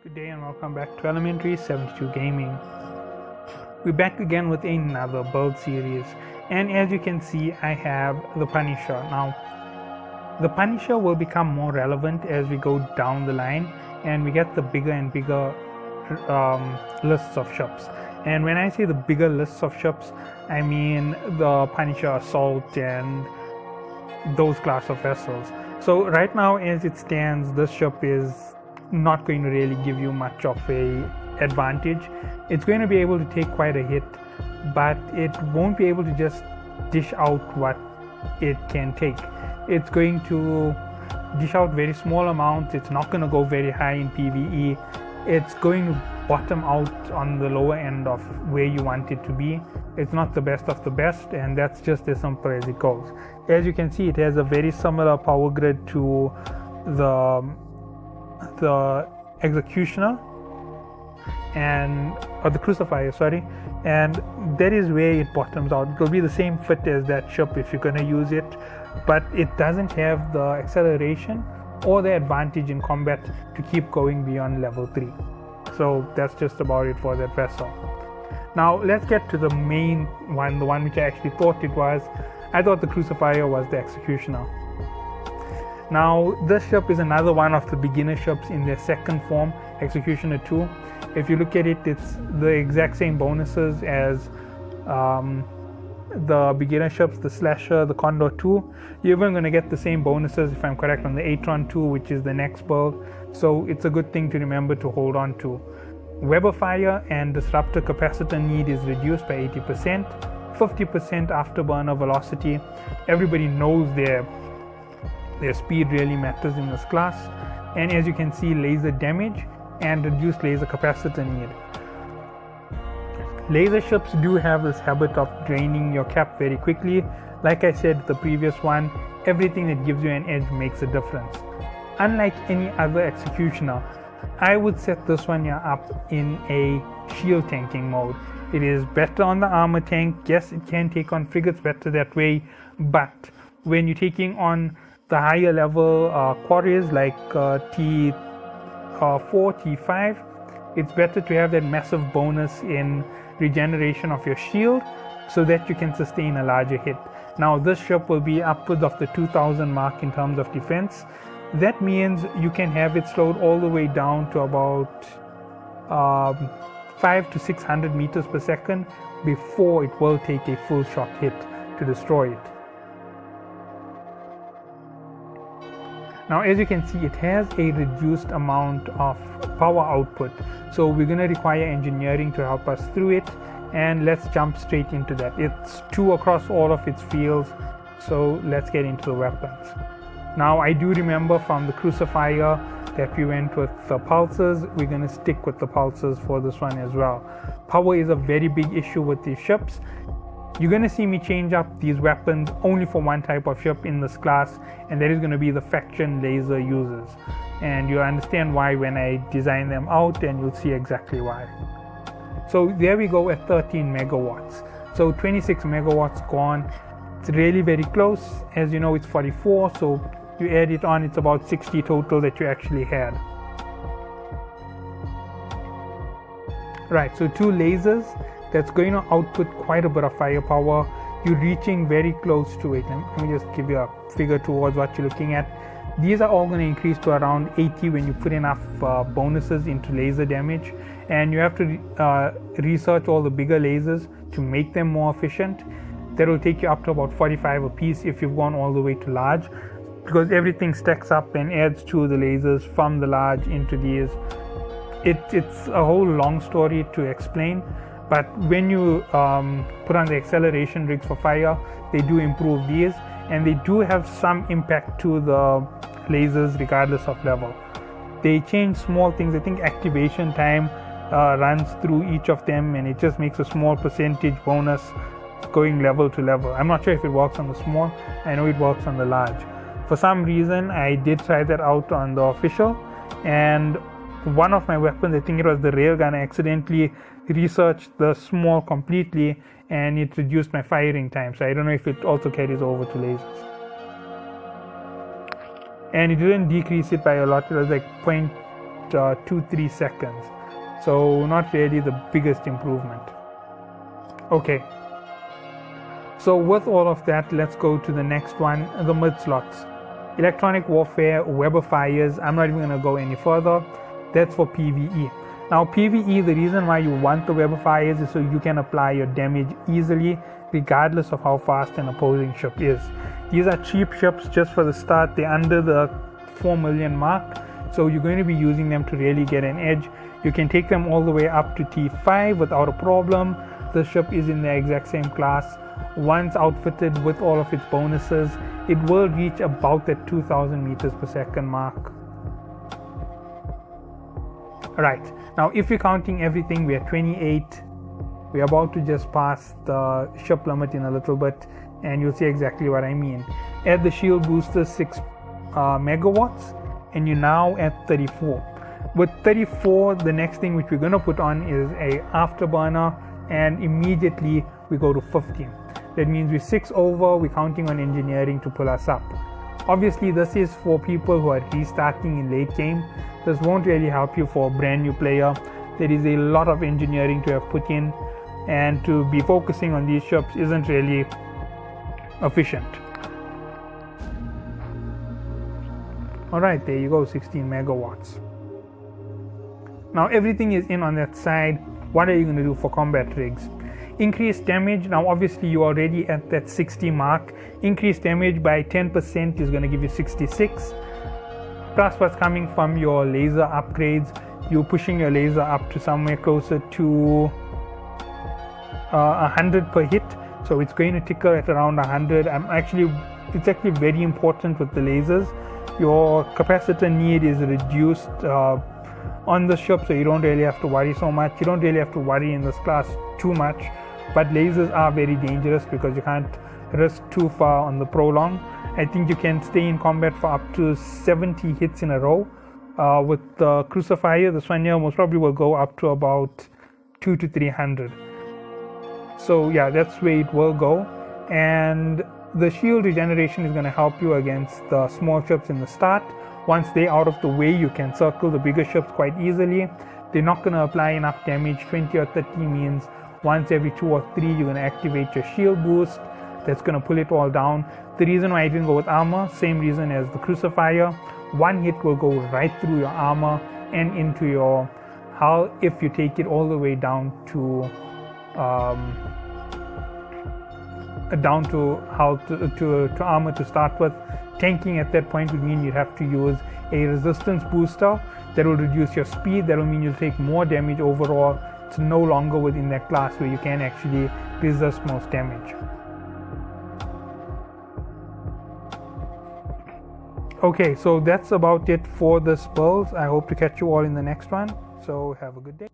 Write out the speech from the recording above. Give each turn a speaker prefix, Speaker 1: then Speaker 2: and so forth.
Speaker 1: Good day and welcome back to Elementary 72 Gaming. We're back again with another build series, and as you can see I have the Punisher. Now the Punisher will become more relevant as we go down the line and we get the bigger and bigger lists of ships. And when I say the bigger lists of ships, I mean the Punisher Assault and those class of vessels. So right now as it stands, this ship is not going to really give you much of a advantage. It's going to be able to take quite a hit, but it won't be able to just dish out what it can take. It's going to dish out very small amounts. It's not going to go very high in PvE. It's going to bottom out on the lower end of where you want it to be. It's not the best of the best, and that's just as simple as it goes. As you can see, it has a very similar power grid to the Executioner or the Crucifier, and that is where it bottoms out. It will be the same fit as that ship if you're going to use it, but it doesn't have the acceleration or the advantage in combat to keep going beyond level 3. So that's just about it for that vessel. Now let's get to the main one, the one which I actually thought it was. I thought the Crucifier was the Executioner. Now this ship is another one of the beginner ships in their second form, Executioner 2. If you look at it, it's the exact same bonuses as the beginner ships, the Slasher, the Condor 2. You're even going to get the same bonuses, if I'm correct, on the Atron 2, which is the next build. So it's a good thing to remember to hold on to. Weber Fire and Disruptor Capacitor need is reduced by 80%, 50% afterburner velocity. Everybody knows their speed really matters in this class, and as you can see, laser damage and reduced laser capacitor need. Laser ships do have this habit of draining your cap very quickly. Like I said the previous one, everything that gives you an edge makes a difference. Unlike any other Executioner, I would set this one here up in a shield tanking mode. It is better on the armor tank. Yes, it can take on frigates better that way, but when you're taking on the higher level quarries like T4, T5, it's better to have that massive bonus in regeneration of your shield so that you can sustain a larger hit. Now this ship will be upwards of the 2000 mark in terms of defense. That means you can have it slowed all the way down to about 500 to 600 meters per second before it will take a full shot hit to destroy it. Now as you can see, it has a reduced amount of power output, so we're going to require engineering to help us through it, and let's jump straight into that. It's 2 across all of its fields, so let's get into the weapons. Now I do remember from the Crucifier that we went with the pulsers. We're going to stick with the pulsers for this one as well. Power is a very big issue with these ships. You're going to see me change up these weapons only for one type of ship in this class, and that is going to be the faction laser users. And you'll understand why when I design them out, and you'll see exactly why. So there we go at 13 megawatts. So 26 megawatts gone. It's really very close. As you know, it's 44, so you add it on, it's about 60 total that you actually had. Right, so 2 lasers. That's going to output quite a bit of firepower. You're reaching very close to it. Let me just give you a figure towards what you're looking at. These are all going to increase to around 80 when you put enough bonuses into laser damage, and you have to research all the bigger lasers to make them more efficient. That will take you up to about 45 a piece if you've gone all the way to large, because everything stacks up and adds to the lasers from the large into these. It's a whole long story to explain. But when you put on the acceleration rigs for fire, they do improve these, and they do have some impact to the lasers regardless of level. They change small things. I think activation time runs through each of them, and it just makes a small percentage bonus going level to level. I'm not sure if it works on the small. I know it works on the large. For some reason, I did try that out on the official, and one of my weapons, I think it was the railgun, I accidentally researched the small completely, and it reduced my firing time. So I don't know if it also carries over to lasers. And it didn't decrease it by a lot. It was like 2-3 seconds. So not really the biggest improvement. Okay, so with all of that, let's go to the next one, the mid slots. Electronic warfare, Weber fires. I'm not even going to go any further. That's for PvE. Now PvE, the reason why you want the Weber fires is so you can apply your damage easily regardless of how fast an opposing ship is. These are cheap ships just for the start. They're under the 4 million mark, so you're going to be using them to really get an edge. You can take them all the way up to T5 without a problem. The ship is in the exact same class. Once outfitted with all of its bonuses, it will reach about that 2000 meters per second mark. Alright, now if you're counting everything, we are 28. We're about to just pass the ship limit in a little bit, and you'll see exactly what I mean. Add the shield booster 6 megawatts, and you're now at 34. With 34, the next thing which we're going to put on is a afterburner, and immediately we go to 15. That means we're 6 over. We're counting on engineering to pull us up. Obviously, this is for people who are restarting in late game. This won't really help you for a brand new player. There is a lot of engineering to have put in, and to be focusing on these ships isn't really efficient. Alright, there you go, 16 megawatts. Now everything is in on that side. What are you going to do for combat rigs? Increase damage. Now obviously you are already at that 60 mark. Increase damage by 10% is going to give you 66. Plus what's coming from your laser upgrades. You're pushing your laser up to somewhere closer to 100 per hit. So it's going to ticker at around 100. It's actually very important with the lasers. Your capacitor need is reduced on the ship, so you don't really have to worry so much. You don't really have to worry in this class too much, but lasers are very dangerous because you can't risk too far on the prolong. I think you can stay in combat for up to 70 hits in a row. With the crucifier, this one here most probably will go up to about 200 to 300. So yeah, that's where it will go. And the shield regeneration is going to help you against the small ships in the start. Once they're out of the way, you can circle the bigger ships quite easily. They're not going to apply enough damage. 20 or 30 means once every 2 or 3 you're going to activate your shield boost. That's going to pull it all down. The reason why I didn't go with armor, same reason as the crucifier. One hit will go right through your armor and into your hull if you take it all the way down to armor to start with. Tanking at that point would mean you'd have to use a resistance booster that will reduce your speed. That will mean you'll take more damage overall. It's no longer within that class where you can actually resist most damage. Okay, so that's about it for this build. I hope to catch you all in the next one. So have a good day.